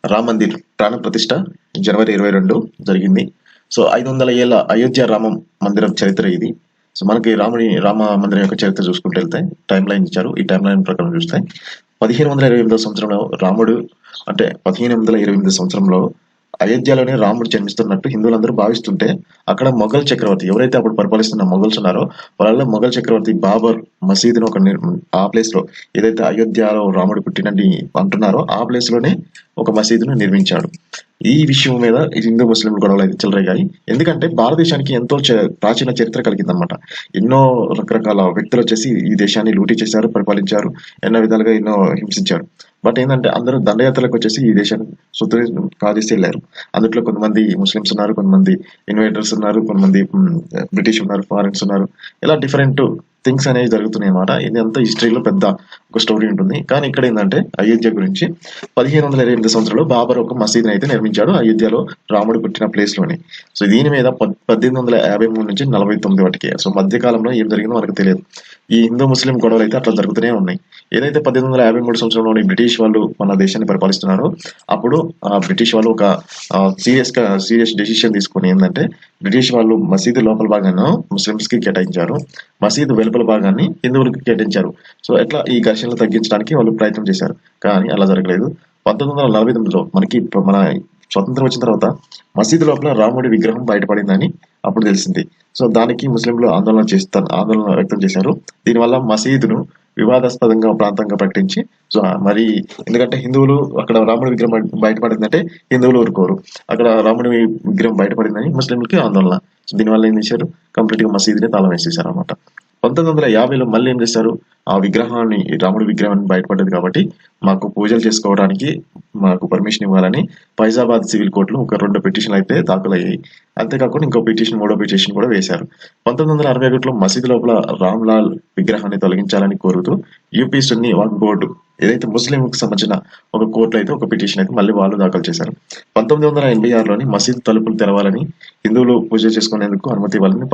రామ మందిర్ ప్రాణ ప్రతిష్ఠ జనవరి 22 జరిగింది. సో 500 ఏళ్ల అయోధ్య రామ మందిరం చరిత్ర ఇది. సో మనకి రామ మందిరం యొక్క చరిత్ర చూసుకుంటూ వెళ్తే టైం లైన్ ఇచ్చారు. ఈ టైం లైన్ ప్రకారం చూస్తే 1528 సంవత్సరంలో రాముడు అంటే 1528 సంవత్సరంలో అయోధ్యలోనే రాముడు జన్మిస్తున్నట్టు హిందువులందరూ భావిస్తుంటే, అక్కడ మొఘల్ చక్రవర్తి ఎవరైతే అప్పుడు పరిపాలిస్తున్న మొఘల్స్ ఉన్నారో వాళ్ళలో మొఘల్ చక్రవర్తి బాబర్ మసీదును ఆ ప్లేస్ లో ఏదైతే అయోధ్యలో రాముడు పుట్టినని అంటున్నారో ఆ ప్లేస్ లోనే ఒక మసీదును నిర్మించాడు. ఈ విషయం మీద హిందూ ముస్లింలు గొడవలు అయితే చెలరేగాయి. ఎందుకంటే భారతదేశానికి ఎంతో ప్రాచీన చరిత్ర కలిగిందనమాట. ఎన్నో రకరకాల వ్యక్తులు వచ్చేసి ఈ దేశాన్ని లూటీ చేశారు, పరిపాలించారు, ఎన్నో విధాలుగా ఎన్నో హింసించారు. బట్ ఏంటంటే అందరూ దండయాత్రలకు వచ్చేసి ఈ దేశాన్ని సొత్తు కాజేసి వెళ్ళారు. అందులో కొంతమంది ముస్లిమ్స్ ఉన్నారు, కొంతమంది ఇన్వైటర్స్ ఉన్నారు, కొంతమంది బ్రిటిష్ ఉన్నారు, ఫారిన్స్ ఉన్నారు. ఇలా డిఫరెంట్ థింగ్స్ అనేవి జరుగుతున్నాయి అన్నమాట. ఇది అంతా హిస్టరీలో పెద్ద ఒక స్టోరీ ఉంటుంది. కానీ ఇక్కడ ఏంటంటే అయోధ్య గురించి 1528 సంవత్సరంలో బాబర్ ఒక మసీదుని అయితే నిర్మించాడు అయోధ్యలో రాముడు పుట్టిన ప్లేస్ లోనే. సో దీని మీద 1853 నుంచి 49 వాటికి సో మధ్య కాలంలో ఏం జరిగిందో మనకు తెలియదు. ఈ హిందూ ముస్లిం గొడవలు అయితే అట్లా జరుగుతూనే ఉన్నాయి. ఏదైతే 1853 సంవత్సరంలోని బ్రిటిష్ వాళ్ళు మన దేశాన్ని పరిపాలిస్తున్నారో అప్పుడు బ్రిటిష్ వాళ్ళు ఒక సీరియస్ డెసిషన్ తీసుకుని ఏంటంటే బ్రిటిష్ వాళ్ళు మసీదు లోపల భాగాన్ని ముస్లింస్ కి కేటాయించారు, మసీదు వెలుపల భాగాన్ని హిందువులకు కేటాయించారు. సో ఎట్లా ఈ ఘర్షణలు తగ్గించడానికి వాళ్ళు ప్రయత్నం చేశారు. కానీ అలా జరగలేదు. 1949లో మన స్వతంత్రం వచ్చిన తర్వాత మసీదు లోపల రాముడి విగ్రహం బయటపడిందని అప్పుడు తెలిసింది. సో దానికి ముస్లింలు ఆందోళన వ్యక్తం చేశారు. దీనివల్ల మసీదును వివాదాస్పదంగా ప్రాంతంగా ప్రకటించి సో మరి ఎందుకంటే హిందువులు అక్కడ రాముడి విగ్రహం బయటపడిందంటే హిందువులు ఊరుకోరు, అక్కడ రాముడి విగ్రహం బయటపడిందని ముస్లింలకి ఆందోళన. సో దీనివల్ల ఏం చేశారు, కంప్లీట్ గా మసీదుని తాళం వేసేసారు అనమాట. 1950లో మళ్ళీ ఏం చేశారు, ఆ విగ్రహాన్ని రాముడి విగ్రహాన్ని బయటపడ్డది కాబట్టి మాకు పూజలు చేసుకోవడానికి మాకు పర్మిషన్ ఇవ్వాలని ఫైజాబాద్ సివిల్ కోర్టులో ఒక 2 పిటిషన్లు అయితే దాఖలయ్యాయి. అంతేకాకుండా ఇంకో పిటిషన్, 3వ పిటిషన్ కూడా వేశారు. 1961లో మసీదు లోపల రామ్లాల్ విగ్రహాన్ని తొలగించాలని కోరుతూ యూపీ సున్నీ వక్ఫ్ బోర్డు ఏదైతే ముస్లింకి సంబంధించిన ఒక కోర్టులో అయితే ఒక పిటిషన్ అయితే మళ్ళీ వాళ్ళు దాఖలు చేశారు. 1986లోని మసీదు తలుపులు తెరవాలని, హిందువులు పూజ చేసుకునేందుకు అనుమతి ఇవ్వాలని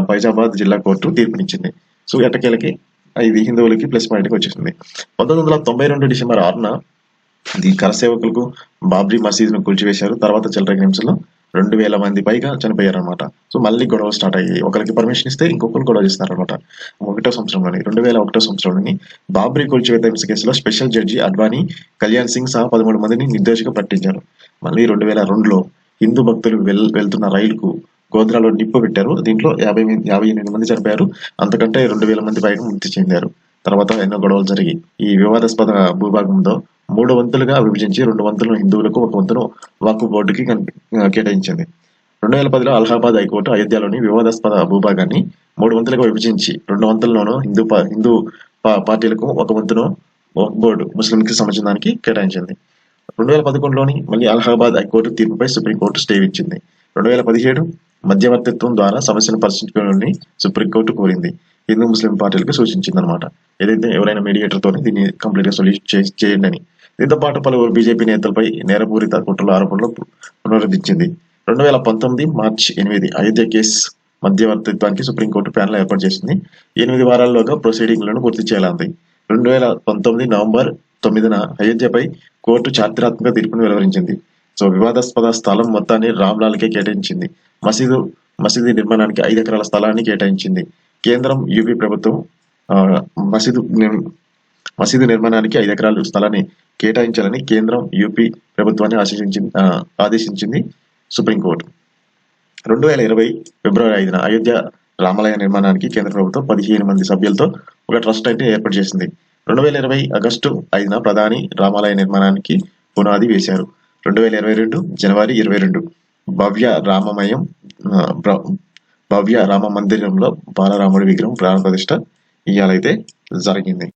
ఫైజాబాద్ జిల్లా కోర్టు తీర్పునిచ్చింది. సో ఎట్టకేలకి ఇది హిందువులకి ప్లస్ పాయింట్ వచ్చేసింది. 1992 డిసెంబర్ 6న ఈ కరసేవకులకు బాబ్రీ మసీదును కూల్చివేశారు. తర్వాత చెలరేగిన హింసలో 2000 మంది పైగా చనిపోయారు అనమాట. సో మళ్ళీ గొడవ స్టార్ట్ అయ్యాయి. ఒకరికి పర్మిషన్ ఇస్తే ఇంకొకరు గొడవ చేస్తున్నారు అనమాట. 2001 సంవత్సరంలోని బాబ్రీ కూల్చివేత హింస కేసులో స్పెషల్ జడ్జి అడ్వానీ కళ్యాణ్ సింగ్ సహా 13 మందిని నిర్దోషిగా ప్రకటించారు. మళ్ళీ 2002లో హిందూ భక్తులు వెళ్తున్న రైలుకు గోధ్రాలో నిప్పు పెట్టారు. దీంట్లో 58 మంది చనిపోయారు. అంతకంటే 2000 మంది పైగా మృతి చెందారు. తర్వాత ఎన్నో గొడవలు జరిగి ఈ వివాదాస్పద భూభాగంలో 3 వంతులుగా విభజించి 2 వంతులను హిందువులకు, 1 వంతును వక్ఫ్ బోర్డుకి కేటాయించింది. 2010లో అలహాబాద్ హైకోర్టు అయోధ్యలోని వివాదాస్పద భూభాగాన్ని 3 వంతులుగా విభజించి 2 వంతుల్లోనూ హిందూ పార్టీలకు, 1 వంతును వక్ఫ్ బోర్డు ముస్లింకి సంబంధించిన దానికి కేటాయించింది. 2011లోని మళ్ళీ అలహాబాద్ హైకోర్టు తీర్పుపై సుప్రీంకోర్టు స్టే ఇచ్చింది. 2017 మధ్యవర్తిత్వం ద్వారా సమస్యను పరిష్కరించాలని సుప్రీంకోర్టు కోరింది. హిందూ ముస్లిం పార్టీలకు సూచించింది అనమాట. ఏదైతే ఎవరైనా మీడియేటర్ తోని దీన్ని కంప్లీట్ గా సొల్యూషన్ చేయండి అని. దీంతో పాటు పలువురు బీజేపీ నేతలపై నేరపూరిత కుట్రల ఆరోపణలు పునరుద్ధరించింది. 2019 మార్చి 8 అయోధ్య కేసు మధ్యవర్తిత్వానికి సుప్రీంకోర్టు ప్యానెల్ ఏర్పాటు చేసింది. 8 వారాల్లోగా ప్రొసీడింగ్లను పూర్తి చేయాలంది. 2019 నవంబర్ 9న అయోధ్యపై కోర్టు చారిత్రాత్మక తీర్పును వెలువరించింది. సో వివాదాస్పద స్థలం మొత్తాన్ని రామ్లాల్కే కేటాయించింది. మసీదు నిర్మాణానికి 5 ఎకరాల స్థలాన్ని కేటాయించింది. కేంద్రం, యూపీ ప్రభుత్వం మసీదు నిర్మాణానికి 5 ఎకరాల స్థలాన్ని కేటాయించాలని కేంద్రం, యూపీ ప్రభుత్వాన్ని ఆదేశించింది సుప్రీంకోర్టు. 2020 ఫిబ్రవరి 5న అయోధ్య రామాలయ నిర్మాణానికి కేంద్ర ప్రభుత్వం 15 మంది సభ్యులతో ఒక ట్రస్ట్ అయితే ఏర్పాటు చేసింది. 2020 ఆగస్టు 5న ప్రధాని రామాలయ నిర్మాణానికి పునాది వేశారు. 2022 జనవరి 22 భవ్య రామ మందిరంలో బాలరాముడి విగ్రహం ప్రాణ ప్రతిష్ఠ ఇయ్యాలైతే జరిగింది.